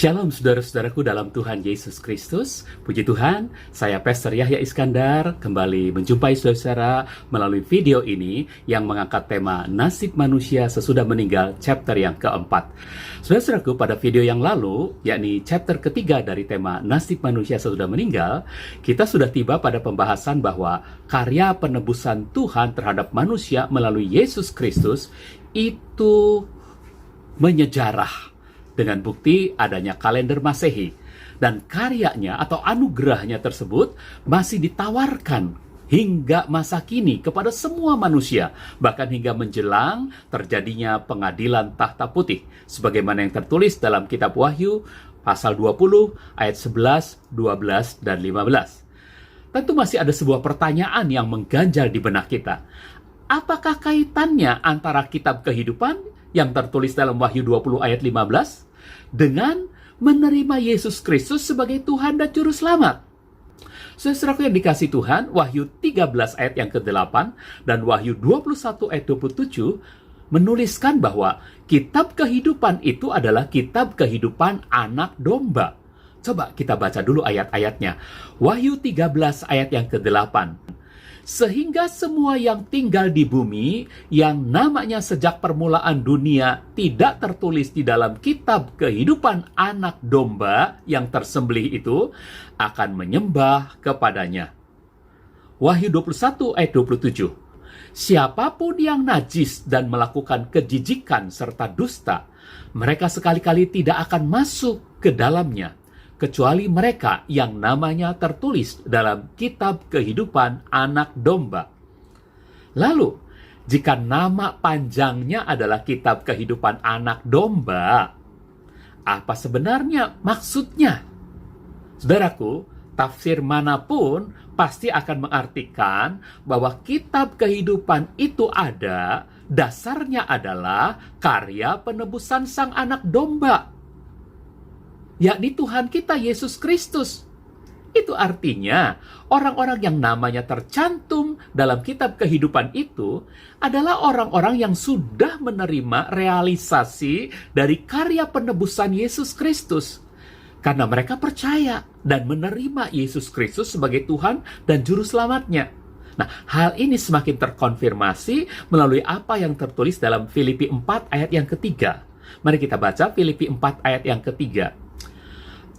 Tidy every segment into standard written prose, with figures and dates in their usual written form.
Shalom saudara-saudaraku dalam Tuhan Yesus Kristus. Puji Tuhan, saya Pastor Yahya Iskandar kembali menjumpai saudara-saudara melalui video ini yang mengangkat tema Nasib Manusia Sesudah Meninggal, chapter yang keempat. Saudara-saudaraku, pada video yang lalu, yakni chapter ketiga dari tema Nasib Manusia Sesudah Meninggal, kita sudah tiba pada pembahasan bahwa karya penebusan Tuhan terhadap manusia melalui Yesus Kristus itu menyejarah dengan bukti adanya kalender Masehi, dan karyanya atau anugerahnya tersebut masih ditawarkan hingga masa kini kepada semua manusia, bahkan hingga menjelang terjadinya pengadilan tahta putih sebagaimana yang tertulis dalam kitab Wahyu pasal 20 ayat 11, 12, dan 15. Tentu masih ada sebuah pertanyaan yang mengganjal di benak kita. Apakah kaitannya antara kitab kehidupan yang tertulis dalam Wahyu 20 ayat 15 dengan menerima Yesus Kristus sebagai Tuhan dan Juru Selamat? Saudaraku yang dikasih Tuhan, Wahyu 13 ayat yang ke-8 dan Wahyu 21 ayat 27 menuliskan bahwa kitab kehidupan itu adalah kitab kehidupan anak domba. Coba kita baca dulu ayat-ayatnya. Wahyu 13 ayat yang ke-8. Sehingga semua yang tinggal di bumi, yang namanya sejak permulaan dunia tidak tertulis di dalam kitab kehidupan anak domba yang tersembelih itu, akan menyembah kepadanya. Wahyu 21 ayat 27. Siapapun yang najis dan melakukan kejijikan serta dusta, mereka sekali-kali tidak akan masuk ke dalamnya, kecuali mereka yang namanya tertulis dalam kitab kehidupan anak domba. Lalu, jika nama panjangnya adalah kitab kehidupan anak domba, apa sebenarnya maksudnya? Saudaraku, tafsir manapun pasti akan mengartikan bahwa kitab kehidupan itu ada, dasarnya adalah karya penebusan sang anak domba, yakni Tuhan kita Yesus Kristus. Itu artinya orang-orang yang namanya tercantum dalam kitab kehidupan itu adalah orang-orang yang sudah menerima realisasi dari karya penebusan Yesus Kristus, karena mereka percaya dan menerima Yesus Kristus sebagai Tuhan dan Juru Selamatnya. Nah, hal ini semakin terkonfirmasi melalui apa yang tertulis dalam Filipi 4 ayat yang ketiga. Mari kita baca Filipi 4 ayat yang ketiga.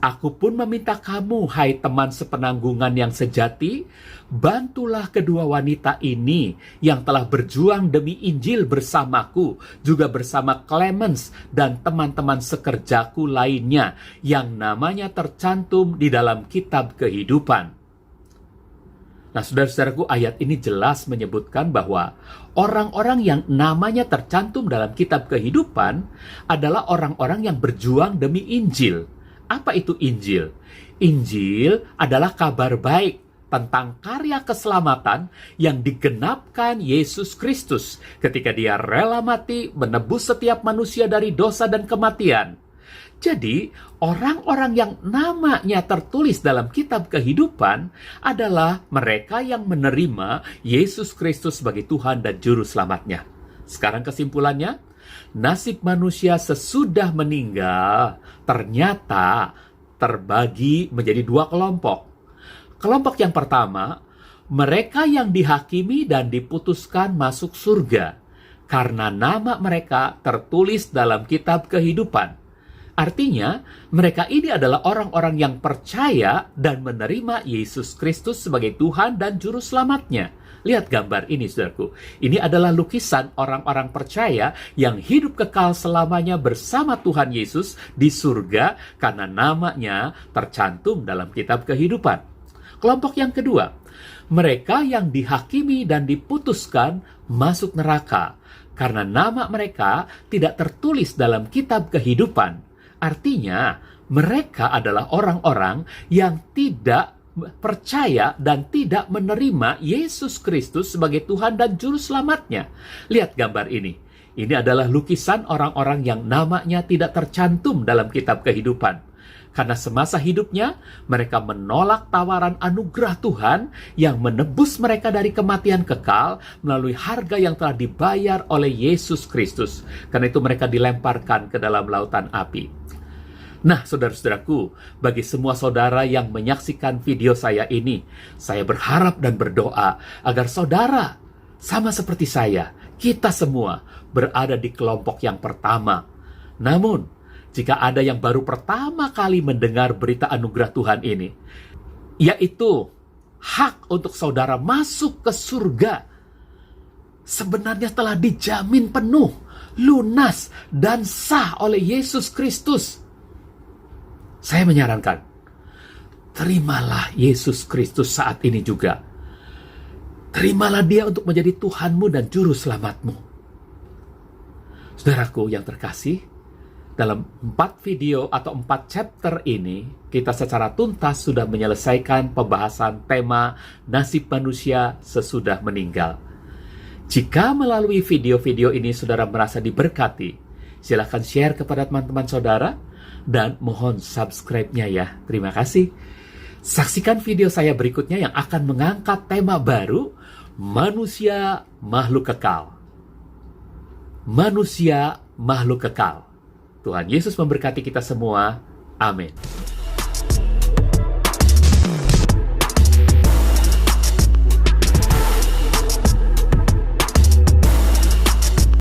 Aku pun meminta kamu, hai teman sepenanggungan yang sejati, bantulah kedua wanita ini yang telah berjuang demi Injil bersamaku, juga bersama Clemens dan teman-teman sekerjaku lainnya yang namanya tercantum di dalam kitab kehidupan. Nah, saudara-saudaraku, ayat ini jelas menyebutkan bahwa orang-orang yang namanya tercantum dalam kitab kehidupan adalah orang-orang yang berjuang demi Injil. Apa itu Injil? Injil adalah kabar baik tentang karya keselamatan yang digenapkan Yesus Kristus ketika Dia rela mati menebus setiap manusia dari dosa dan kematian. Jadi, orang-orang yang namanya tertulis dalam kitab kehidupan adalah mereka yang menerima Yesus Kristus sebagai Tuhan dan Juru Selamatnya. Sekarang kesimpulannya, nasib manusia sesudah meninggal ternyata terbagi menjadi dua kelompok. Kelompok yang pertama, mereka yang dihakimi dan diputuskan masuk surga karena nama mereka tertulis dalam kitab kehidupan. Artinya, mereka ini adalah orang-orang yang percaya dan menerima Yesus Kristus sebagai Tuhan dan Juru Selamatnya. Lihat gambar ini, saudaraku. Ini adalah lukisan orang-orang percaya yang hidup kekal selamanya bersama Tuhan Yesus di surga karena namanya tercantum dalam kitab kehidupan. Kelompok yang kedua, mereka yang dihakimi dan diputuskan masuk neraka karena nama mereka tidak tertulis dalam kitab kehidupan. Artinya, mereka adalah orang-orang yang tidak percaya dan tidak menerima Yesus Kristus sebagai Tuhan dan Juru Selamatnya. Lihat gambar ini. Ini adalah lukisan orang-orang yang namanya tidak tercantum dalam kitab kehidupan. Karena semasa hidupnya, mereka menolak tawaran anugerah Tuhan yang menebus mereka dari kematian kekal melalui harga yang telah dibayar oleh Yesus Kristus. Karena itu mereka dilemparkan ke dalam lautan api. Nah, saudara-saudaraku, bagi semua saudara yang menyaksikan video saya ini, saya berharap dan berdoa agar saudara, sama seperti saya, kita semua berada di kelompok yang pertama. Namun, jika ada yang baru pertama kali mendengar berita anugerah Tuhan ini, yaitu hak untuk saudara masuk ke surga, sebenarnya telah dijamin penuh, lunas, dan sah oleh Yesus Kristus. Saya menyarankan, terimalah Yesus Kristus saat ini juga. Terimalah Dia untuk menjadi Tuhanmu dan Juru Selamatmu. Saudaraku yang terkasih, dalam 4 video atau 4 chapter ini, kita secara tuntas sudah menyelesaikan pembahasan tema nasib manusia sesudah meninggal. Jika melalui video-video ini saudara merasa diberkati, silakan share kepada teman-teman saudara, dan mohon subscribe-nya ya. Terima kasih. Saksikan video saya berikutnya yang akan mengangkat tema baru, manusia makhluk kekal. Manusia makhluk kekal. Tuhan Yesus memberkati kita semua. Amin.